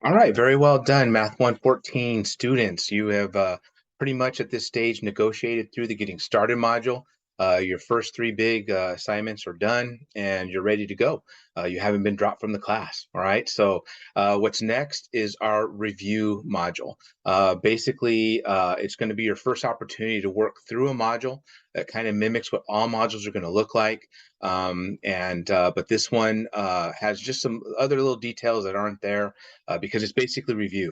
All right, very well done, Math 114 students. You have pretty much at this stage negotiated through the getting started module. Your first three big assignments are done and you're ready to go. You haven't been dropped from the class. All right, so what's next is our review module. Basically, it's going to be your first opportunity to work through a module that kind of mimics what all modules are going to look like. But this one has just some other little details that aren't there because it's basically review.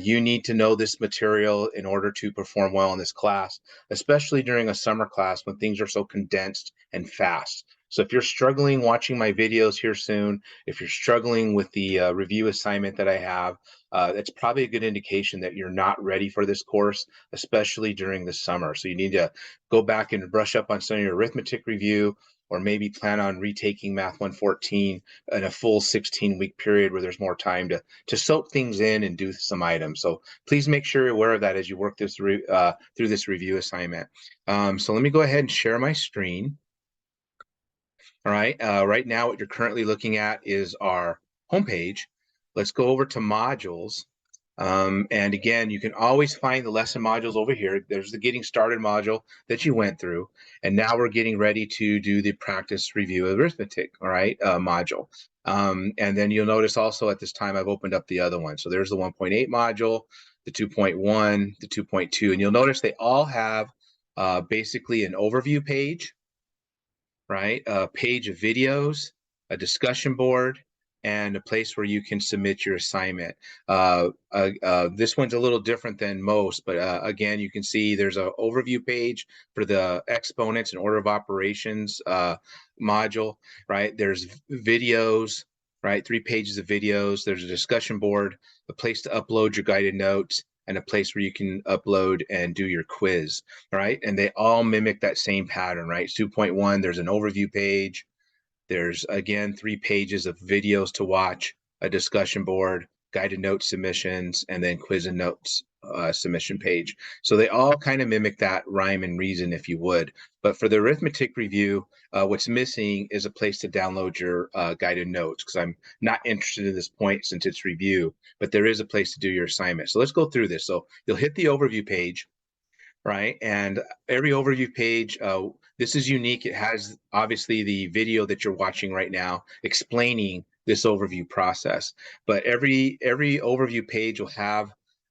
You need to know this material in order to perform well in this class, especially during a summer class when things are so condensed and fast. So if you're struggling watching my videos here soon, if you're struggling with the review assignment that I have, that's probably a good indication that you're not ready for this course, especially during the summer. So you need to go back and brush up on some of your arithmetic review, or maybe plan on retaking Math 114 in a full 16-week period where there's more time to soak things in and do some items. So please make sure you're aware of that as you work this through this review assignment. So let me go ahead and share my screen. All right, right now what you're currently looking at is our homepage. Let's go over to modules. And again, you can always find the lesson modules over here. There's the getting started module that you went through. And now we're getting ready to do the practice review arithmetic, all right, module. And then you'll notice also at this time, I've opened up the other one. So there's the 1.8 module, the 2.1, the 2.2, and you'll notice they all have basically an overview page, right? A page of videos, a discussion board, and a place where you can submit your assignment. This one's a little different than most, but again, you can see there's an overview page for the exponents and order of operations module, right? There's videos, right? 3 pages of videos. There's a discussion board, a place to upload your guided notes, and a place where you can upload and do your quiz, right? And they all mimic that same pattern, right? 2.1, there's an overview page. There's, again, 3 pages of videos to watch, a discussion board, guided note submissions, and then quiz and notes submission page. So they all kind of mimic that rhyme and reason, if you would. But for the arithmetic review, what's missing is a place to download your guided notes, because I'm not interested at this point since it's review, but there is a place to do your assignment. So let's go through this. So you'll hit the overview page, right? And every overview page, this is unique. It has obviously the video that you're watching right now explaining this overview process. But every overview page will have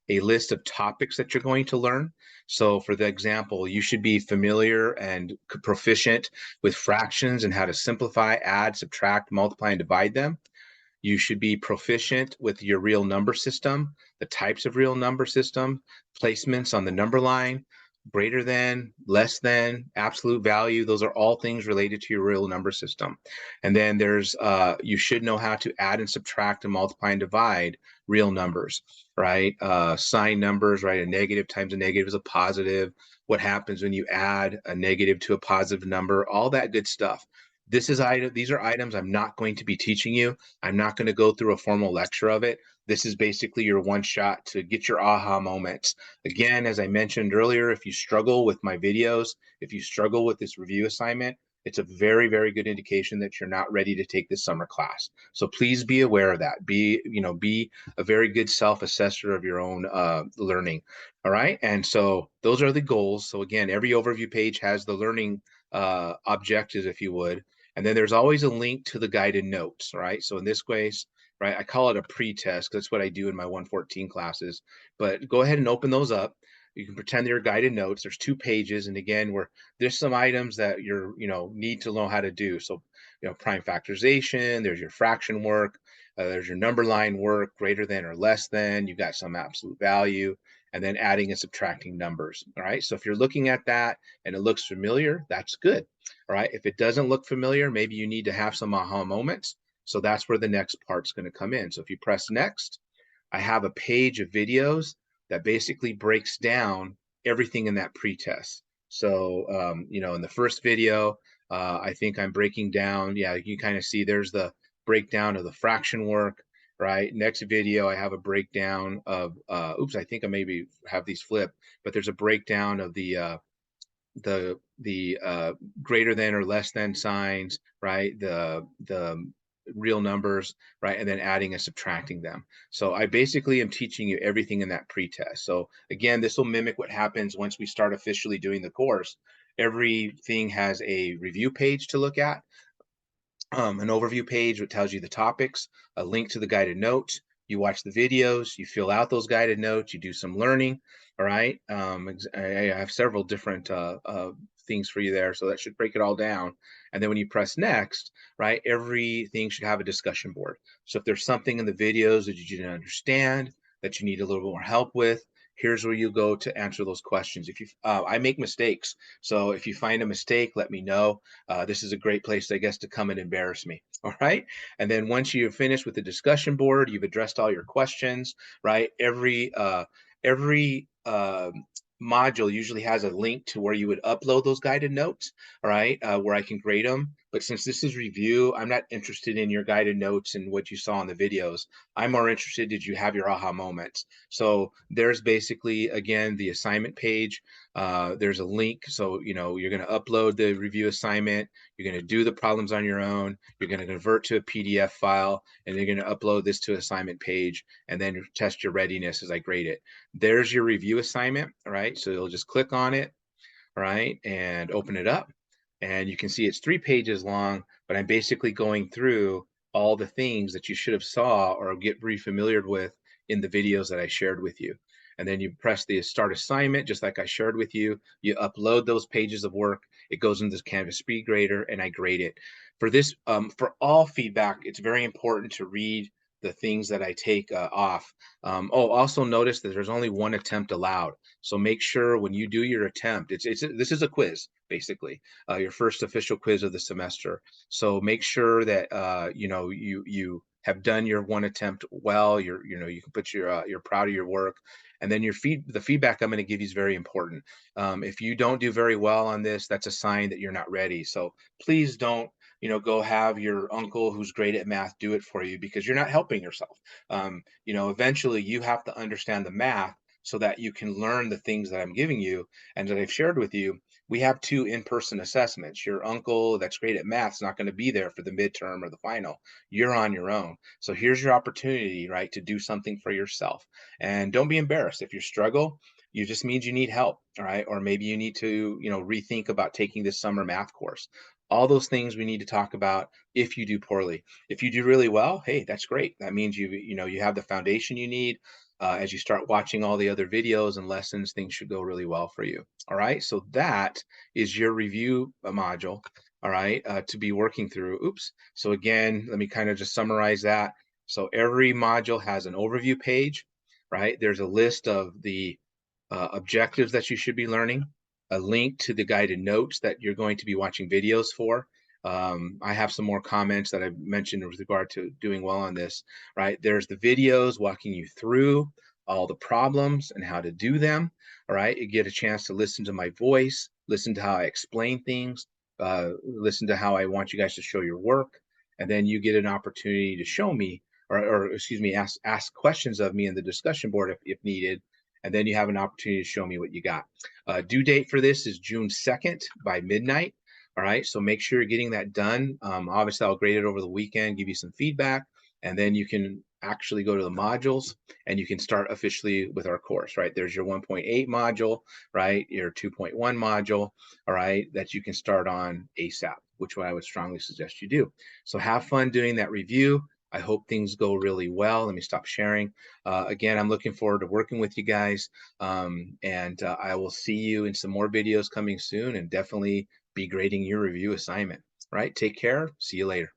a list of topics that you're going to learn. So for the example, you should be familiar and proficient with fractions and how to simplify, add, subtract, multiply, and divide them. You should be proficient with your real number system, the types of real number system, placements on the number line, greater than, less than, absolute value. Those are all things related to your real number system. And then there's, you should know how to add and subtract and multiply and divide real numbers, right? Sign numbers, right? A negative times a negative is a positive. What happens when you add a negative to a positive number, all that good stuff. These are items I'm not going to be teaching you. I'm not going to go through a formal lecture of it. This is basically your one shot to get your aha moments. Again, as I mentioned earlier, if you struggle with my videos, if you struggle with this review assignment, it's a very, very good indication that you're not ready to take this summer class. So please be aware of that. Be a very good self-assessor of your own learning. All right. And so those are the goals. So again, every overview page has the learning objectives, if you would. And then there's always a link to the guided notes, right? So in this case, right, I call it a pre-test. That's what I do in my 114 classes. But go ahead and open those up. You can pretend they're guided notes. There's 2 pages. And again, there's some items that need to know how to do. So, prime factorization, there's your fraction work, there's your number line work, greater than or less than, you've got some absolute value, and then adding and subtracting numbers. All right. So if you're looking at that and it looks familiar, that's good. All right. If it doesn't look familiar, maybe you need to have some aha moments. So that's where the next part's going to come in. So if you press next, I have a page of videos that basically breaks down everything in that pretest. So, in the first video, I think I'm breaking down, yeah, you kind of see there's the breakdown of the fraction work, right? Next video, I have a breakdown of, I think I maybe have these flipped, but there's a breakdown of the greater than or less than signs, right? The real numbers, right? And then adding and subtracting them. So I basically am teaching you everything in that pre-test. So again, this will mimic what happens once we start officially doing the course. Everything has a review page to look at, an overview page that tells you the topics, a link to the guided notes. You watch the videos, you fill out those guided notes, you do some learning. All right. I have several different things for you there. So that should break it all down. And then when you press next, right, everything should have a discussion board. So if there's something in the videos that you didn't understand, that you need a little bit more help with, here's where you go to answer those questions. If you, I make mistakes. So if you find a mistake, let me know. This is a great place, I guess, to come and embarrass me. All right. And then once you're finished with the discussion board, you've addressed all your questions, right? Every module usually has a link to where you would upload those guided notes, all right, where I can grade them. But since this is review, I'm not interested in your guided notes and what you saw in the videos. I'm more interested, did you have your aha moments? So there's basically, again, the assignment page. There's a link. So, you're going to upload the review assignment. You're going to do the problems on your own. You're going to convert to a PDF file, and you're going to upload this to assignment page, and then test your readiness as I grade it. There's your review assignment. All right. So you'll just click on it. All right. And open it up. And you can see it's 3 pages long, but I'm basically going through all the things that you should have saw or get re-familiar with in the videos that I shared with you. And then you press the start assignment, just like I shared with you. You upload those pages of work. It goes into this Canvas speed grader, and I grade it. For this, for all feedback, it's very important to read the things that I take off. Also notice that there's only one attempt allowed. So make sure when you do your attempt, this is a quiz basically, your first official quiz of the semester. So make sure that you have done your one attempt well. You can put you're proud of your work, and then the feedback I'm going to give you is very important. If you don't do very well on this, that's a sign that you're not ready. So please don't go have your uncle who's great at math do it for you, because you're not helping yourself. Eventually you have to understand the math so that you can learn the things that I'm giving you and that I've shared with you. We have 2 in-person assessments. Your uncle that's great at math is not going to be there for the midterm or the final. You're on your own. So here's your opportunity, right, to do something for yourself. And don't be embarrassed if you struggle. You just means you need help, all right? Or maybe you need to, rethink about taking this summer math course. All those things we need to talk about if you do poorly. If you do really well, hey, that's great. That means you have the foundation you need. As you start watching all the other videos and lessons, things should go really well for you. All right. So that is your review module. All right. To be working through. Oops. So again, let me kind of just summarize that. So every module has an overview page, right? There's a list of the objectives that you should be learning, a link to the guided notes that you're going to be watching videos for. I have some more comments that I've mentioned with regard to doing well on this, right? There's the videos walking you through all the problems and how to do them. All right. You get a chance to listen to my voice, listen to how I explain things, listen to how I want you guys to show your work. And then you get an opportunity to show me, or excuse me, ask questions of me in the discussion board if needed. And then you have an opportunity to show me what you got. Due date for this is June 2nd by midnight. All right. So make sure you're getting that done. Obviously, I'll grade it over the weekend, give you some feedback, and then you can actually go to the modules and you can start officially with our course, right? There's your 1.8 module, right? Your 2.1 module, all right, that you can start on ASAP, which I would strongly suggest you do. So have fun doing that review. I hope things go really well. Let me stop sharing. Again, I'm looking forward to working with you guys. And I will see you in some more videos coming soon, and definitely be grading your review assignment. Right? Take care. See you later.